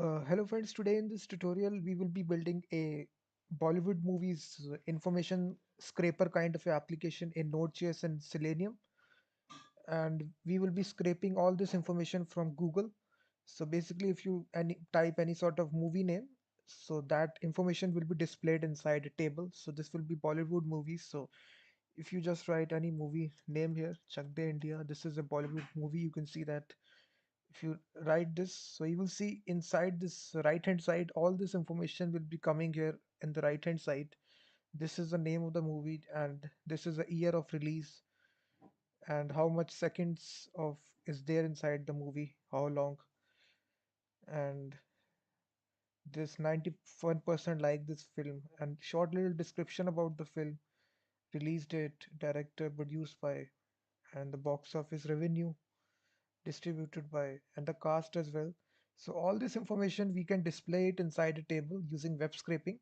Hello friends, today in this tutorial we will be building a Bollywood movies information scraper kind of a application in Node.js and Selenium, and we will be scraping all this information from Google. So basically if you type any sort of movie name, so that information will be displayed inside a table. So this will be Bollywood movies. So if you just write any movie name here, Chak De India, this is a Bollywood movie. You can see that if you write this, so you will see inside this right hand side all this information will be coming here in the right hand side. This is the name of the movie, and this is the year of release, and how much seconds of is there inside the movie, how long, and this 91% like this film, and short little description about the film, release date, director, produced by, and the box office revenue, distributed by, and the cast as well. So all this information we can display it inside a table using web scraping,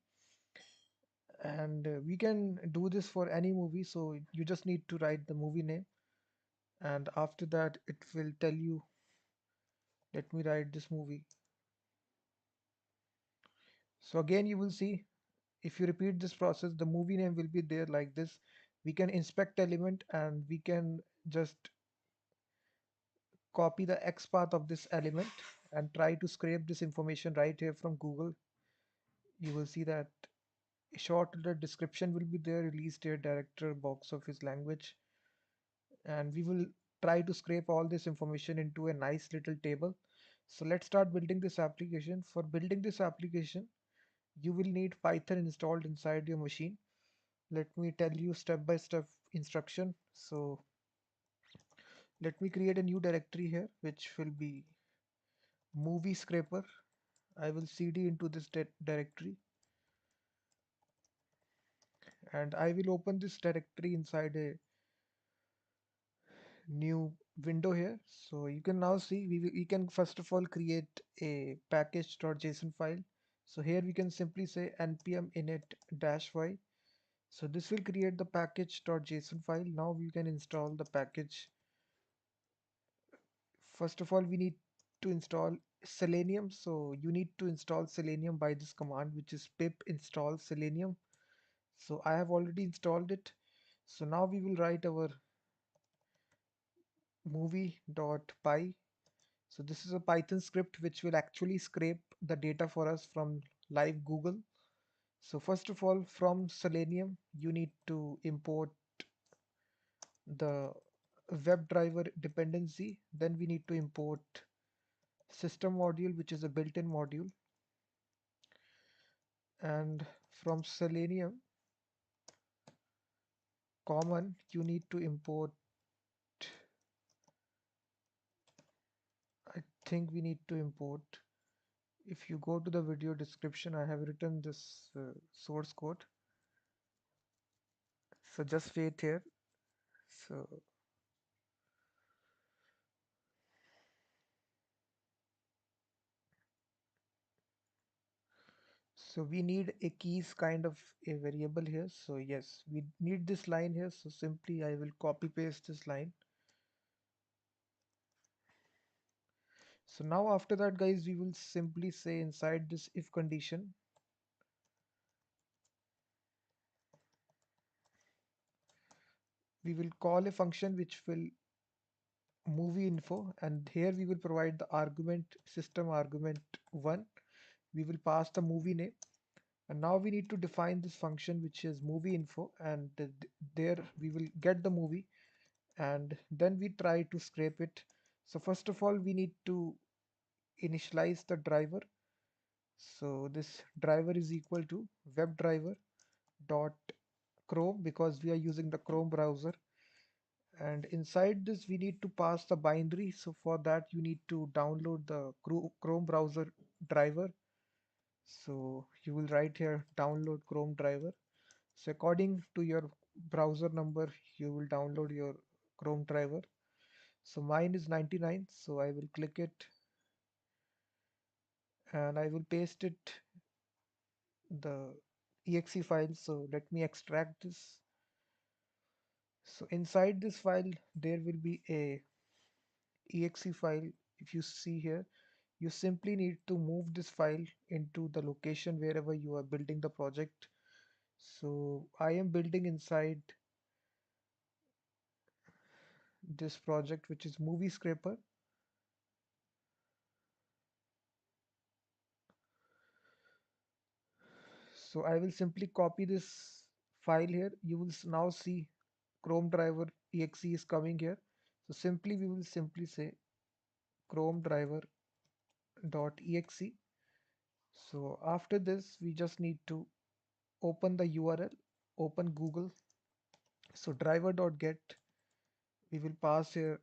and we can do this for any movie. So you just need to write the movie name, and after that it will tell you, let me write this movie. So again you will see, if you repeat this process, the movie name will be there like this. We can inspect element and we can just copy the X path of this element and try to scrape this information right here from Google. You will see that short the description will be there, release date, director, box office, language, and we will try to scrape all this information into a nice little table. So let's start building this application. For building this application, you will need Python installed inside your machine. Let me tell you step by step instruction. So let me create a new directory here, which will be movie scraper. I will cd into this directory, and I will open this directory inside a new window here. So you can now see we can first of all create a package.json file. So here we can simply say npm init -y. So this will create the package.json file. Now we can install the package. First of all, we need to install Selenium. So you need to install Selenium by this command, which is pip install Selenium. So I have already installed it. So now we will write our movie.py. So this is a Python script which will actually scrape the data for us from live Google. So first of all, from Selenium, you need to import the WebDriver dependency. Then we need to import system module, which is a built-in module. And from Selenium common, you need to import, I think we need to import, if you go to the video description, I have written this source code. So just wait here. So So we need a keys kind of a variable here. So yes, we need this line here. So simply I will copy paste this line. So now after that, guys, we will simply say inside this if condition, we will call a function which will movie info, and here we will provide the argument system argument 1. We will pass the movie name, and now we need to define this function which is movie info, and there we will get the movie, and then we try to scrape it. So first of all, we need to initialize the driver. So this driver is equal to WebDriver dot Chrome, because we are using the Chrome browser, and inside this we need to pass the binary. So for that you need to download the Chrome browser driver. So you will write here download Chrome driver. So according to your browser number, you will download your Chrome driver. So mine is 99, so I will click it and I will paste it the exe file. So let me extract this. So inside this file there will be a exe file. If you see here, You simply need to move this file into the location wherever you are building the project. So I am building inside this project, which is movie scraper. So I will simply copy this file here. You will now see Chrome driver exe is coming here. So simply we will simply say Chrome driver dot exe. So after this, we just need to open the URL, open Google. So driver dot get, we will pass here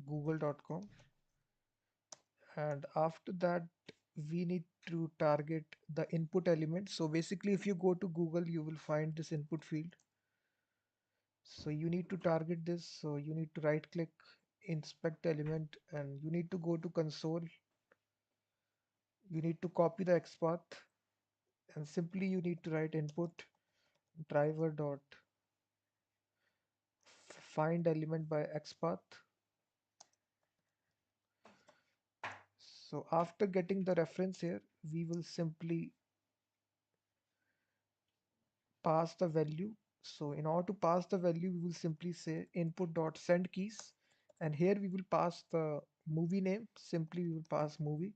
google.com, and after that we need to target the input element. So basically, if you go to Google, you will find this input field. So you need to target this. So you need to right click, inspect element, and you need to go to console. You need to copy the XPath, and simply you need to write input driver dot find element by XPath. So after getting the reference here, we will simply pass the value. So in order to pass the value, we will simply say input dot send keys, and here we will pass the movie name. Simply we will pass movie.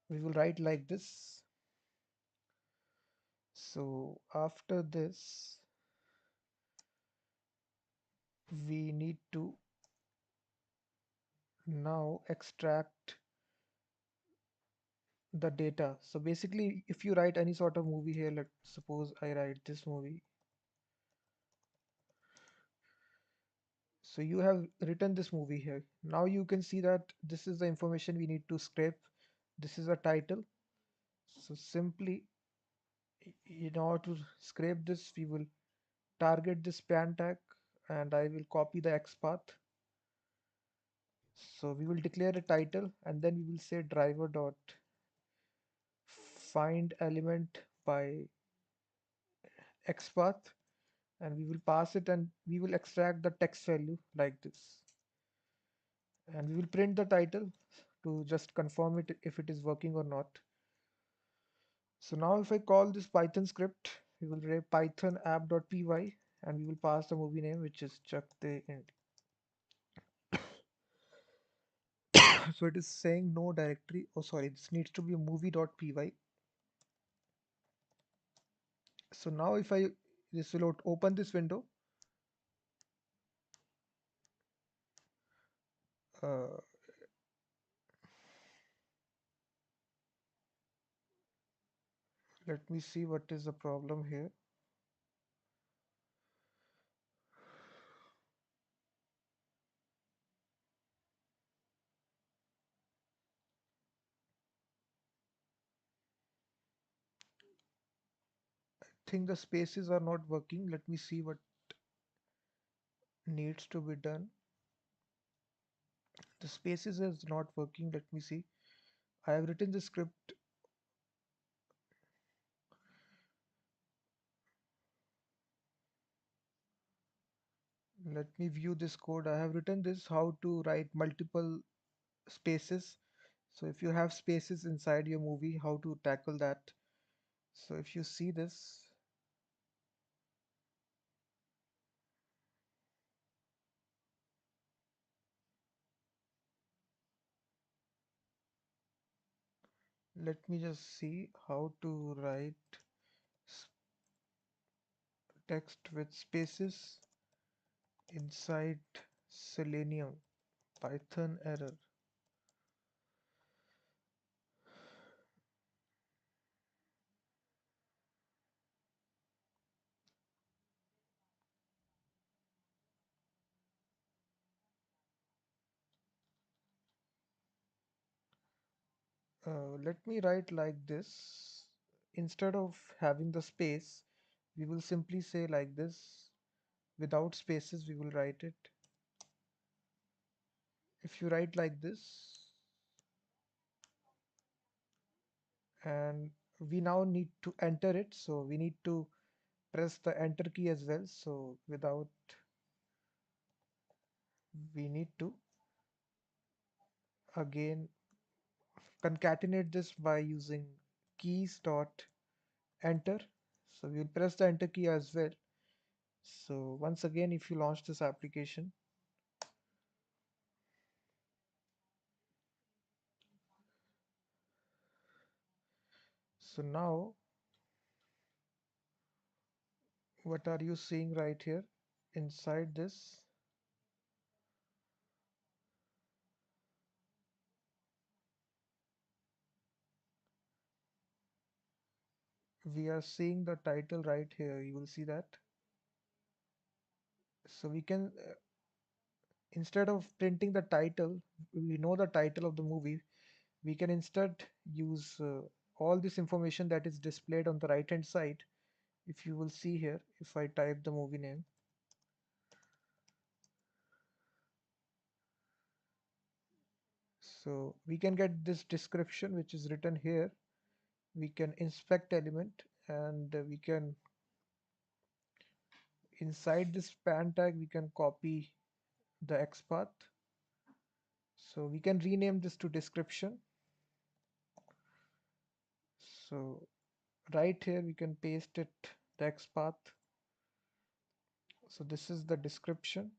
We will write like this. So after this, we need to now extract the data. So basically, if you write any sort of movie here, let's suppose I write this movie. So you have written this movie here. Now you can see that this is the information we need to scrape. This is a title. So simply, in order to scrape this, we will target this span tag, and I will copy the XPath. So we will declare a title, and then we will say driver dot find element by XPath, and we will pass it, and we will extract the text value like this, and we will print the title to just confirm it if it is working or not. So now if I call this Python script, we will write python app.py, and we will pass the movie name, which is Chuck the Int. So it is saying no directory. Oh, sorry, this needs to be movie.py. So now if I this will open this window. Uh, Let me see what is the problem here. I think the spaces are not working. Let me see what needs to be done. The spaces is not working. Let me see. I have written the script. Let me view this code. I have written this how to write multiple spaces. So if you have spaces inside your movie, how to tackle that. So if you see this, let me just see how to write text with spaces inside Selenium. Python error. Let me write like this. Instead of having the space, we will simply say like this. Without spaces, we will write it. If you write like this, and we now need to enter it, so we need to press the enter key as well. So without, we need to again concatenate this by using keys dot enter. So we'll press the enter key as well. So once again, if you launch this application, so now what are you seeing right here inside this? We are seeing the title right here. You will see that. So we can, instead of printing the title, we know the title of the movie. We can instead use all this information that is displayed on the right hand side. If you will see here, if I type the movie name, so we can get this description which is written here. We can inspect element, and we can, inside this span tag, we can copy the XPath. So we can rename this to description. So right here we can paste it, the XPath. So this is the description.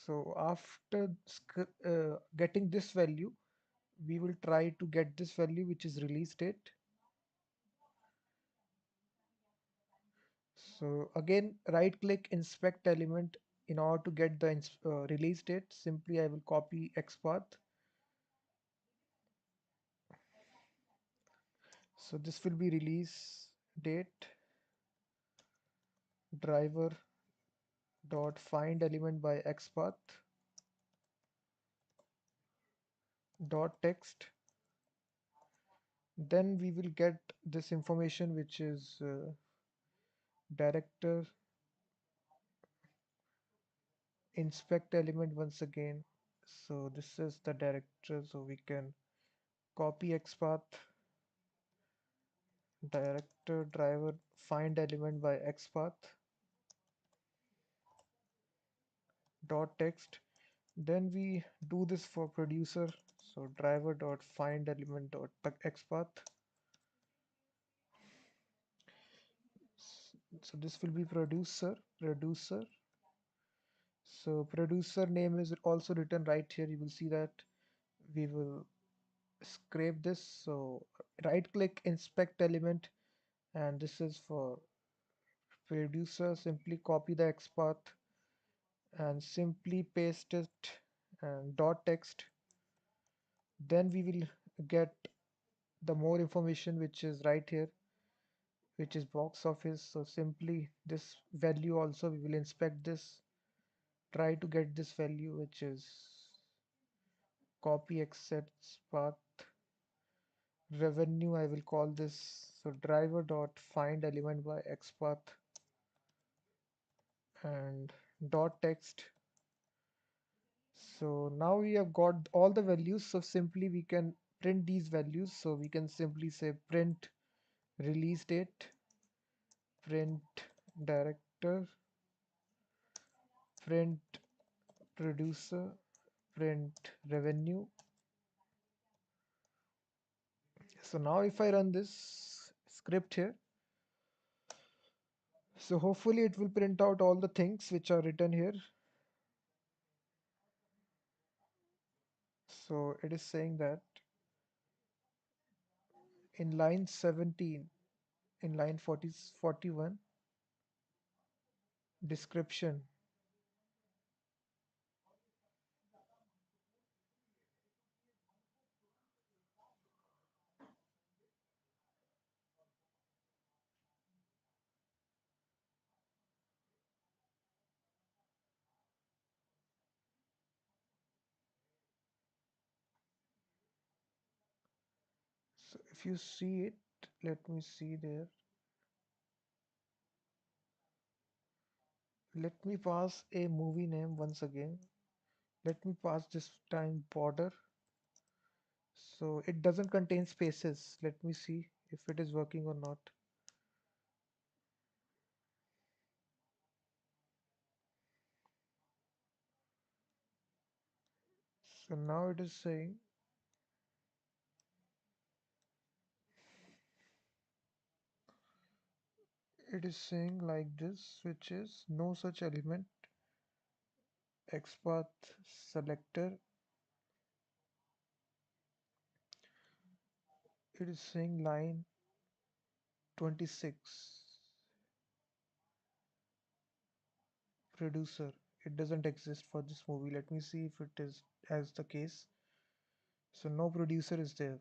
So after getting this value, we will try to get this value which is release date. So again, right click inspect element. In order to get the release date, simply I will copy XPath. So this will be release date, driver dot find element by XPath dot text. Then we will get this information which is director inspect element once again. So this is the director, so we can copy XPath, director driver find element by XPath dot text. Then we do this for producer, so driver dot find element dot XPath. So this will be producer. So producer name is also written right here. You will see that. We will scrape this. So right click inspect element, and this is for producer. Simply copy the XPath and simply paste it and dot text. Then we will get the more information which is right here, which is box office. So simply this value also we will inspect this, try to get this value which is copy accepts path revenue. I will call this, so driver dot find element by XPath and dot text. So now we have got all the values, so simply we can print these values. So we can simply say print release date, print director, print producer, print revenue. So now if I run this script here, so hopefully it will print out all the things which are written here. So it is saying that in line 17, in line 40, 41, description. So if you see it, let me see there. Let me pass a movie name once again. Let me pass this time border. So it doesn't contain spaces. Let me see if it is working or not. So now it is saying like this, which is no such element, XPath selector. It is saying line 26, producer. It doesn't exist for this movie. Let me see if it is as the case. So no producer is there.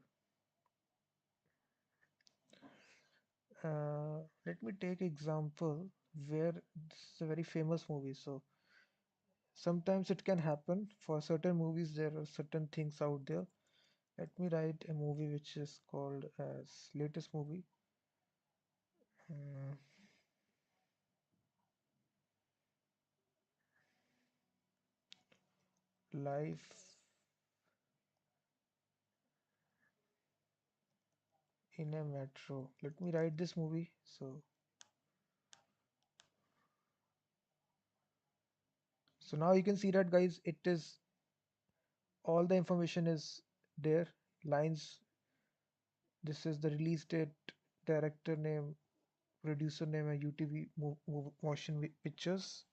Let me take example where this is a very famous movie. So sometimes it can happen for certain movies. There are certain things out there. Let me write a movie which is called as latest movie. Mm, Life in a metro. Let me write this movie. So now you can see that, guys, it is all the information is there. Lines. This is the release date, director name, producer name, and UTV motion pictures.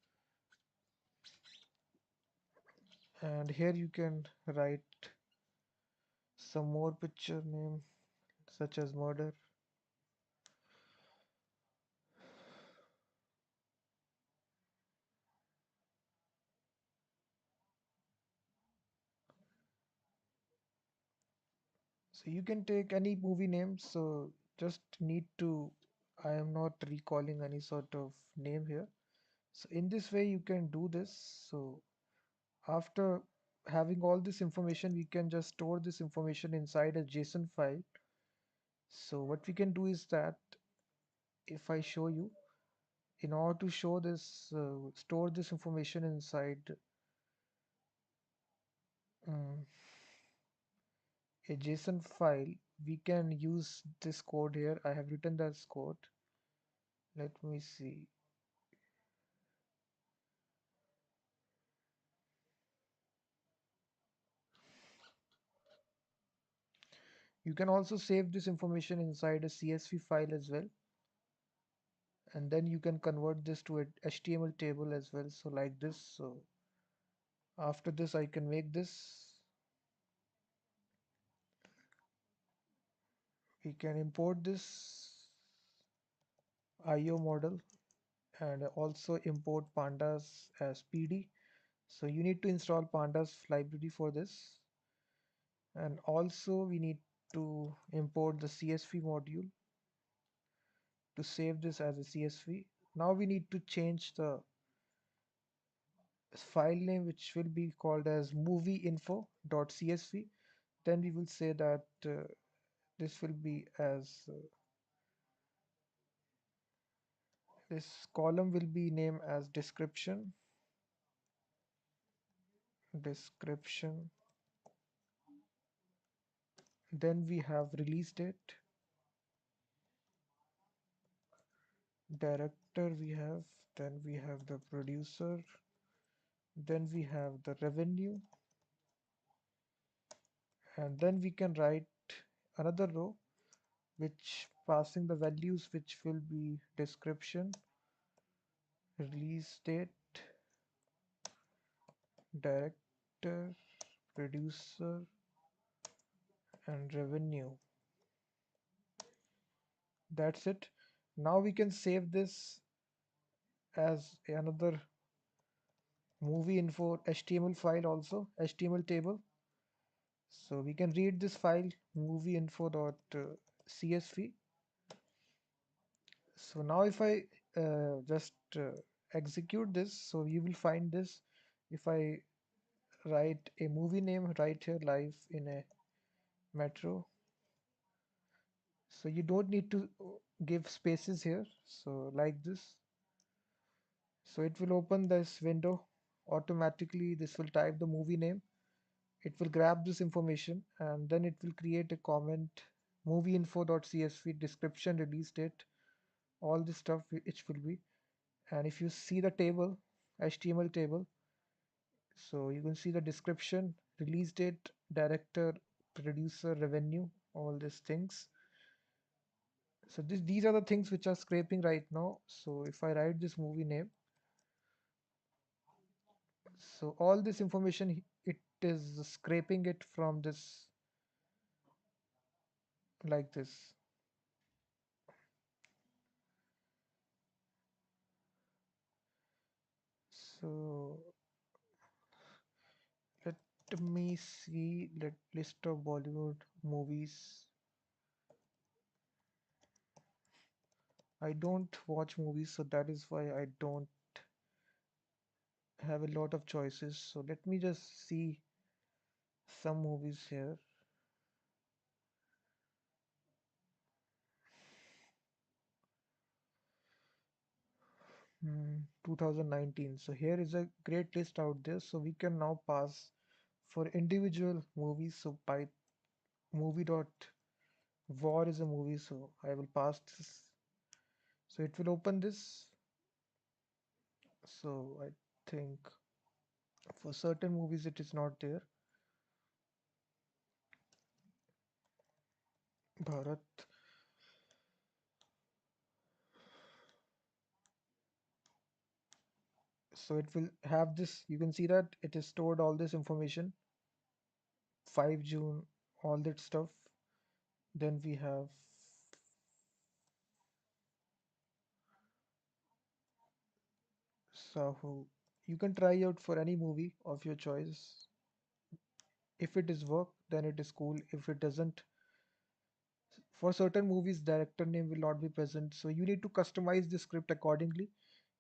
And here you can write some more picture name such as murder. So you can take any movie name. So just need to, I am not recalling any sort of name here. So in this way you can do this. So after having all this information, we can just store this information inside a JSON file. So what we can do is that if I show you, in order to show this, store this information inside um, a JSON file, we can use this code here. I have written this code. Let me see. You can also save this information inside a CSV file as well. And then you can convert this to an HTML table as well. So like this. So after this, I can make this. We can import this IO model and also import pandas as PD. So you need to install pandas library for this. And also we need to import the CSV module to save this as a CSV. Now we need to change the file name, which will be called as movieinfo.csv. Then we will say that this will be as this column will be named as description. Then we have release date, director we have, then we have the producer, then we have the revenue, and then we can write another row which passing the values, which will be description, release date, director, producer, and revenue. That's it. Now we can save this as another movie info HTML file, also HTML table. So we can read this file movieinfo.csv. So now if I just execute this, so you will find this. If I write a movie name right here, live in a metro, so you don't need to give spaces here. So like this, so it will open this window automatically. This will type the movie name. It will grab this information and then it will create a comment movieinfo.csv description, release date, all this stuff which will be. And if you see the table, HTML table, so you can see the description, release date, director, producer, revenue, all these things. So these are the things which are scraping right now. So if I write this movie name, so all this information it is scraping it from this like this. So let me see, let list of Bollywood movies. I don't watch movies, so that is why I don't have a lot of choices. So let me just see some movies here. 2019. So here is a great list out there. So we can now pass for individual movies. So by movie dot war is a movie. So I will pass this. So it will open this. So I think for certain movies it is not there. Bharat. So it will have this. You can see that it is stored all this information. 5 June, all that stuff. Then we have Sahu. You can try out for any movie of your choice. If it is work, then it is cool. If it doesn't, for certain movies, director name will not be present. So you need to customize the script accordingly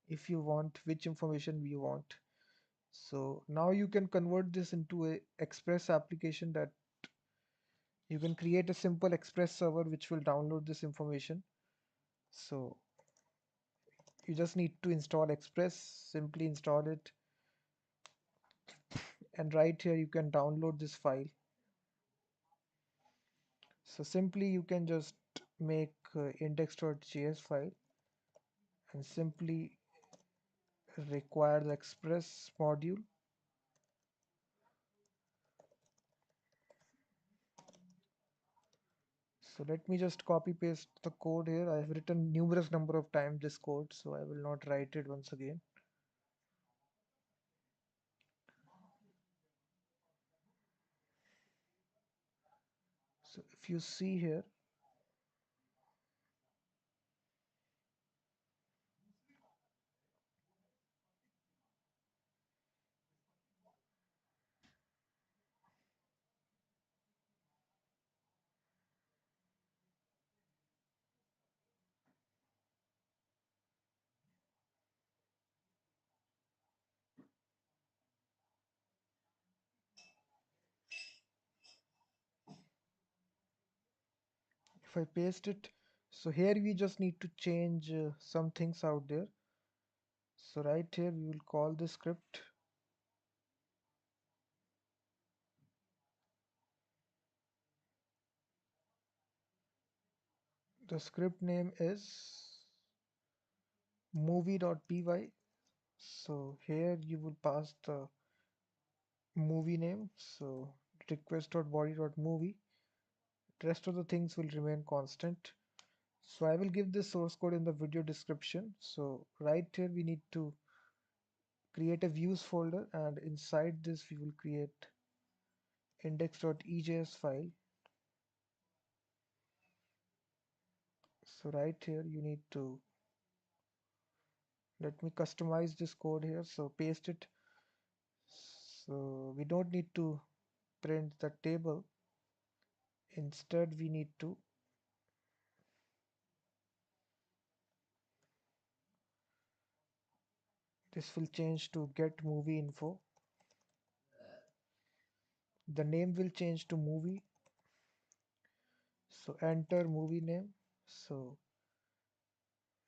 if you want which information you want. So now you can convert this into a Express application that you can create a simple Express server which will download this information. So you just need to install Express, simply install it, and right here you can download this file. So simply you can just make index.js file and simply require the Express module. So let me just copy paste the code here. I have written numerous number of times this code, so I will not write it once again. So if you see here, if I paste it, so here we just need to change some things out there. So right here we will call the script. The script name is movie.py. So here you will pass the movie name. So request.body.movie. Rest of the things will remain constant. So I will give this source code in the video description. So right here we need to create a views folder, and inside this we will create index.ejs file. So right here you need to, let me customize this code here. So paste it. So we don't need to print the table. Instead we need to, this will change to get movie info. The name will change to movie. So enter movie name. So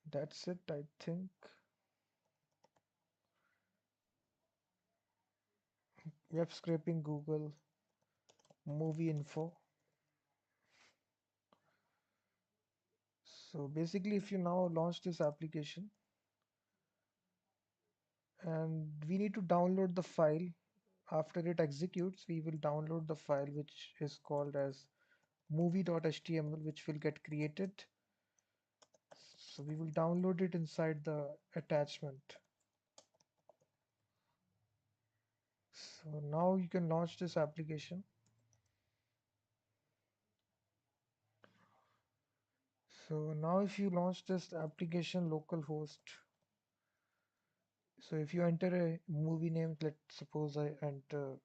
that's it, I think. Web scraping Google movie info. So basically if you now launch this application, and we need to download the file After it executes, we will download the file which is called as movie.html, which will get created. So we will download it inside the attachment. So now you can launch this application. So now if you launch this application localhost, so if you enter a movie name, let's suppose I enter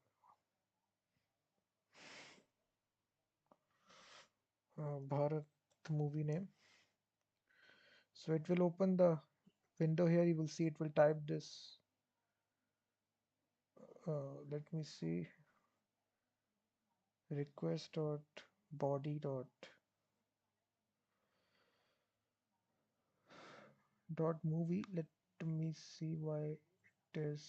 Bharat movie name. So it will open the window here. You will see it will type this. Let me see, request dot body dot movie. Let me see why it is.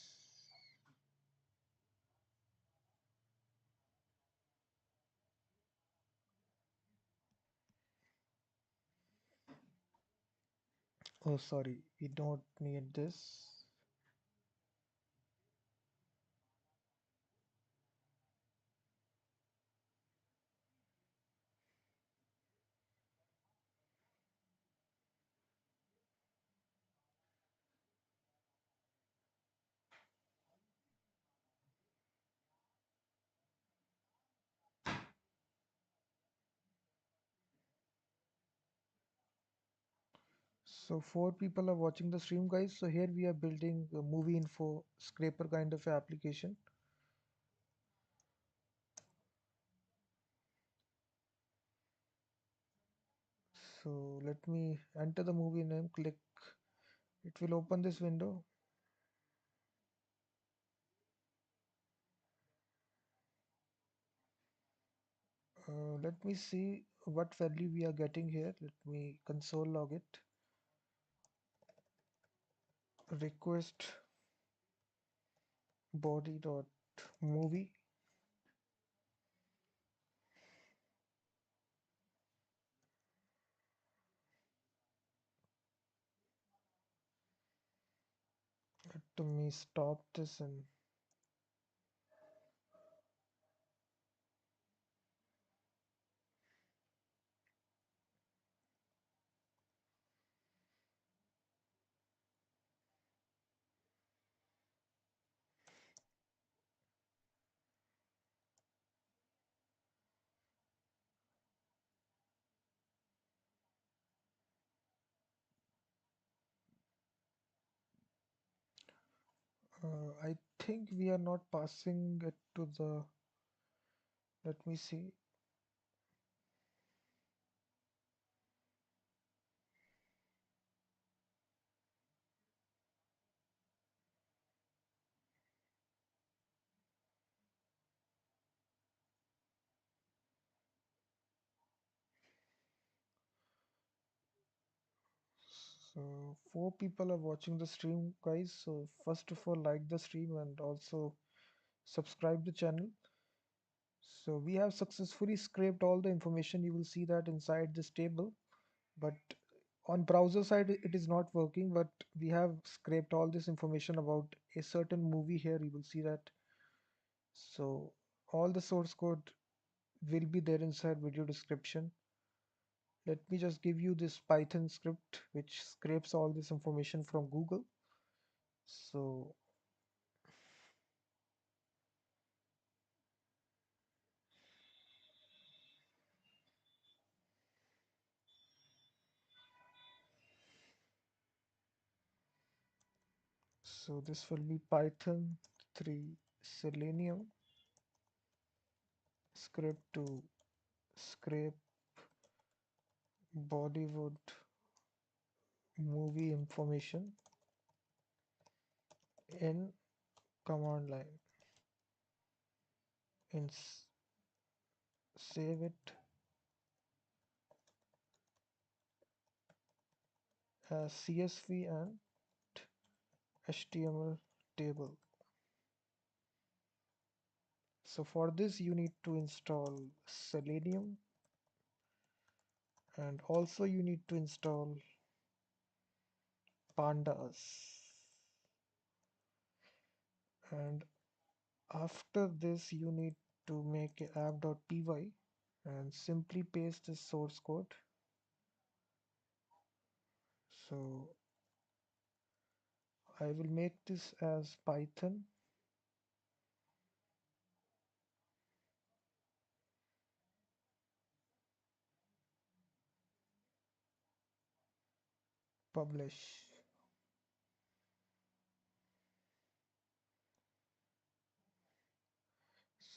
Oh, sorry, we don't need this. So four people are watching the stream, guys. So here we are building a movie info scraper kind of application. So let me enter the movie name, click. It will open this window. Let me see what value we are getting here. Let me console log it. Request body dot movie. Let me stop this and I think we are not passing it to the. Let me see. So four people are watching the stream, guys. So first of all, like the stream and also subscribe the channel. So we have successfully scraped all the information. You will see that inside this table, but on browser side it is not working. But we have scraped all this information about a certain movie here. You will see that. So all the source code will be there inside video description. Let me just give you this Python script which scrapes all this information from Google. So so this will be Python 3 Selenium script to scrape Bollywood movie information in command line and save it as CSV and HTML table. So for this you need to install Selenium, and also you need to install pandas, and After this, you need to make a app.py and simply paste the source code. So I will make this as Python publish.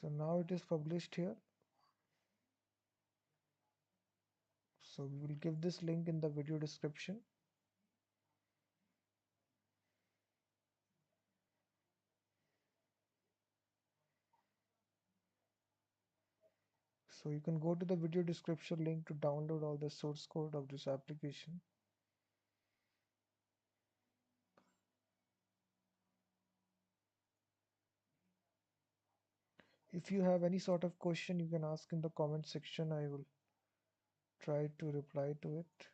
So now it is published here. So we will give this link in the video description. So you can go to the video description link to download all the source code of this application. If you have any sort of question, you can ask in the comment section. I will try to reply to it.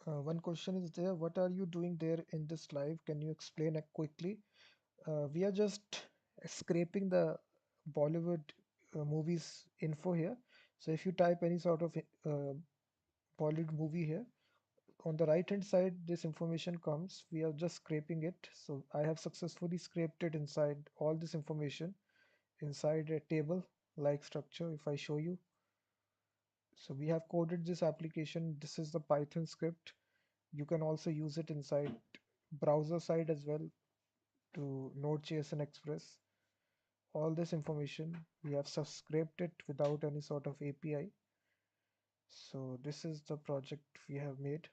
One question is there. What are you doing there in this live? Can you explain it quickly? We are just scraping the Bollywood movies info here. So if you type any sort of Bollywood movie here, on the right hand side, this information comes. We are just scraping it. So I have successfully scraped it inside all this information inside a table like structure. If I show you, so we have coded this application. This is the Python script. You can also use it inside browser side as well to Node.js and Express. All this information we have scraped it without any sort of API. So this is the project we have made.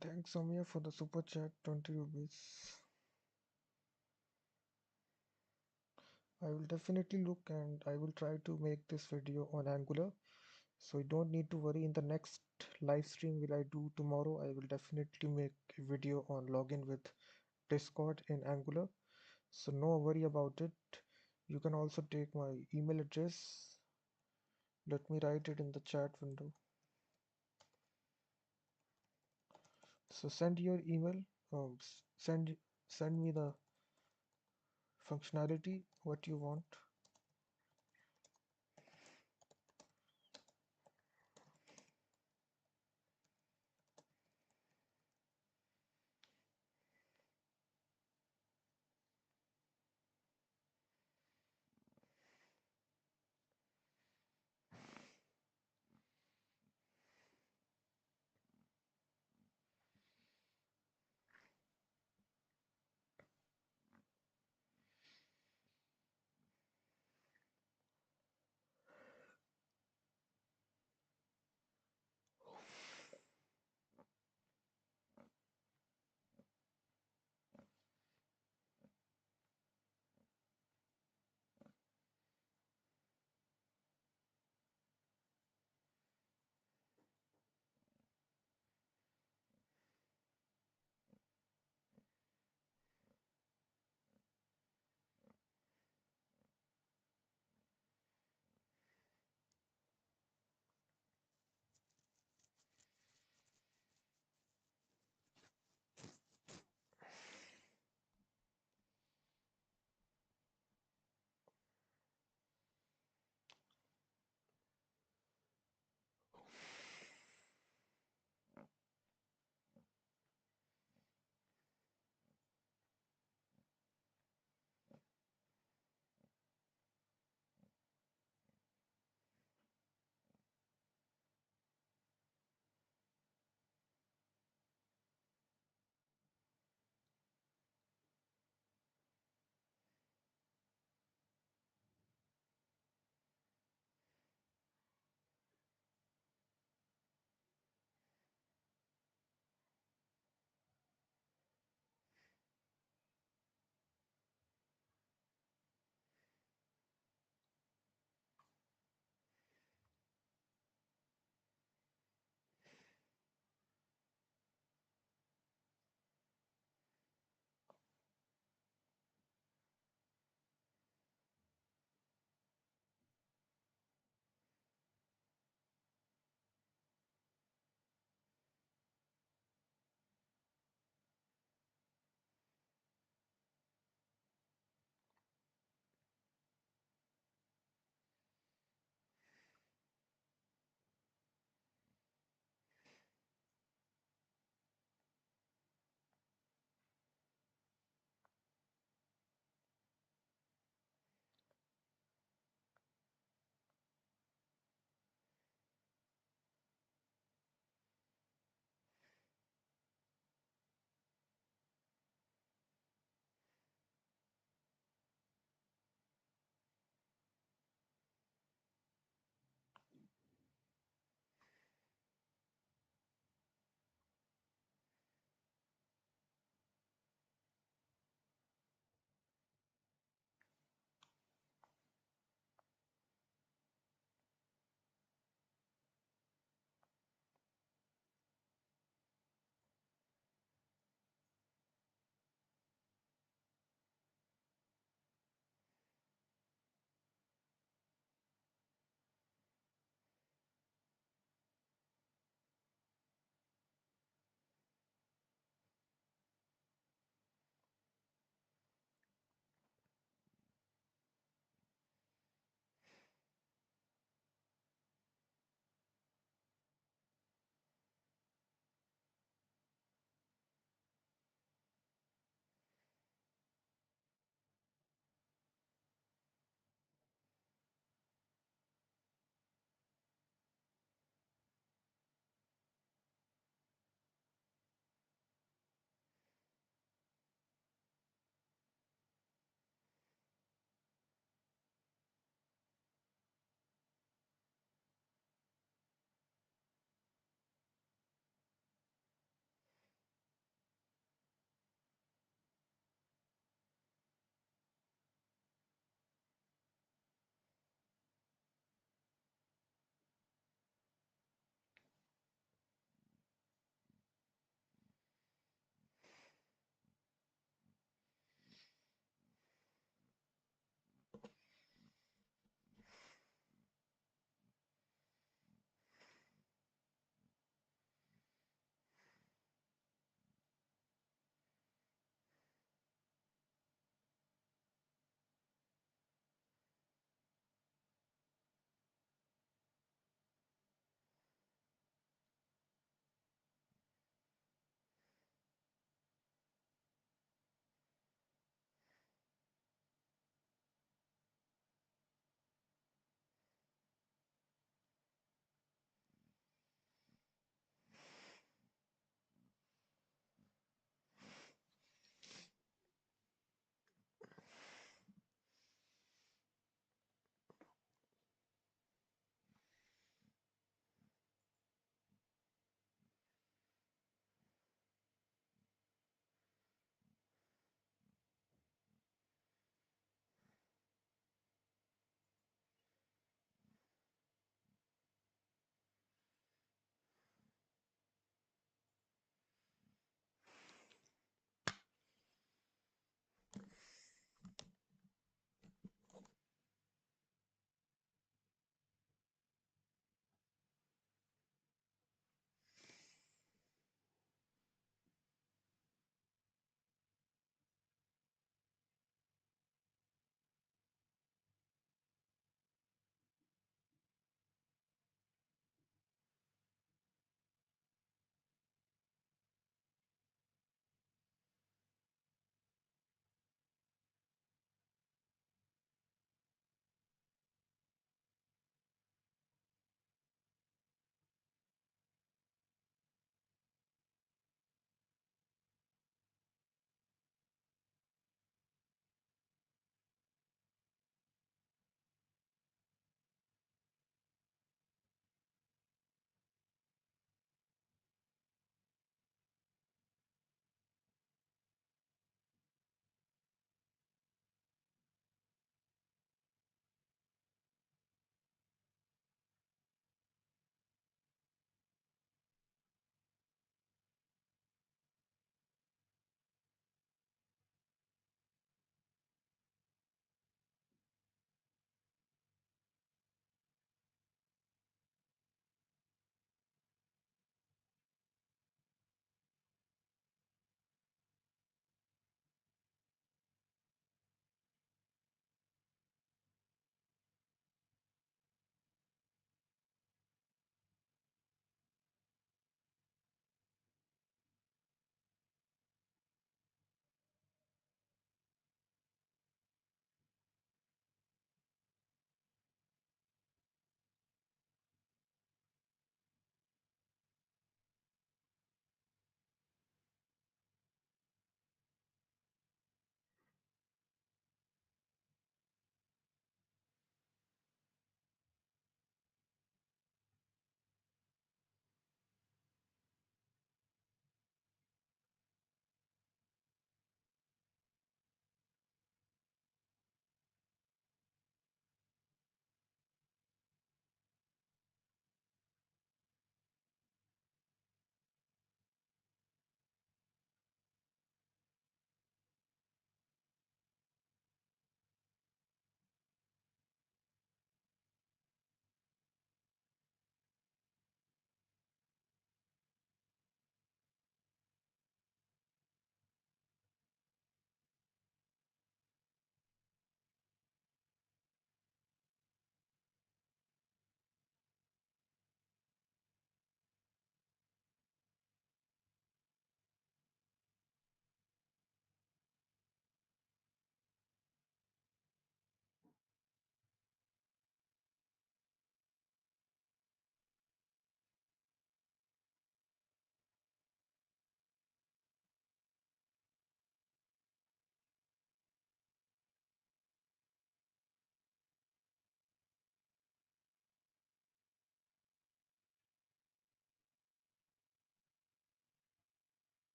Thanks, Soumya, for the super chat, 20 rupees. I will definitely look and I will try to make this video on Angular. So you don't need to worry. In the next live stream will I do tomorrow, I will definitely make a video on login with Discord in Angular. So no worry about it. You can also take my email address. Let me write it in the chat window. So send your email. Um, send send me the functionality what you want.